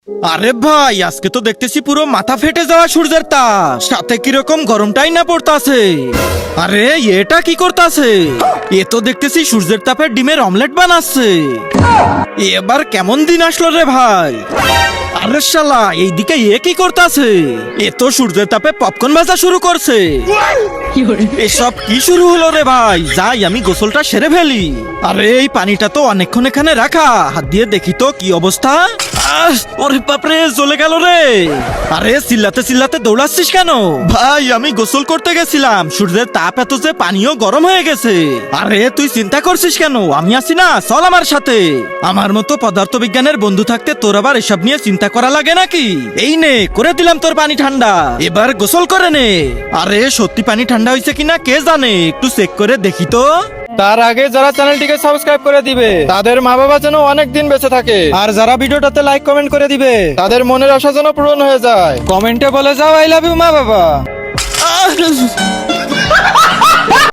আরে ভাই, আজকে তো দেখতেছি পুরো মাথা ফেটে যাওয়া সূর্যের তাপ, সাথে কিরকম গরমটাই না পড়তাছে। আরে এটা কি করতাছে? এ তো দেখতেছি সূর্যের তাপে ডিমের অমলেট বানাচ্ছে। এবার কেমন দিন আসলো রে ভাই? আরে শালা, এইদিকে এ কি করতাছে? এ তো সূর্যের তাপে পপকর্ন ভাজা শুরু করছে। এসব কি শুরু হলো রে ভাই? যাই আমি গোসলটা সেরে ফেলি। আরে এই পানিটা তো অনেকক্ষণ এখানে রাখা, হাত দিয়ে দেখি তো কি অবস্থা। ওরে বাপরে, জ্বলে গেল রে। আরে চিল্লাতে চিল্লাতে দৌড়াচ্ছিস কেন? ভাই আমি গোসল করতে গেছিলাম, সূর্যের তাপ এত যে পানিও গরম হয়ে গেছে। আরে তুই চিন্তা করছিস কেন? আমি আছি না, চল আমার সাথে। আমার মতো পদার্থবিজ্ঞানের বন্ধু থাকতে তোর আবার এসব নিয়ে চিন্তা করা লাগে নাকি? এই নে, করে দিলাম তোর পানি ঠান্ডা, এবার গোসল করে নে। আরে সত্যি পানি ঠান্ডা হয়েছে কিনা কে জানে, একটু চেক করে দেখি তো। তার আগে যারা চ্যানেলটিকে সাবস্ক্রাইব করে দিবে তাদের মা বাবা যেন অনেক দিন বেঁচে থাকে, আর যারা ভিডিওটাতে লাইক কমেন্ট করে দিবে তাদের মনের আশা যেন পূরণ হয়ে যায়। কমেন্টে বলে যাও আই লাভ ইউ মা বাবা।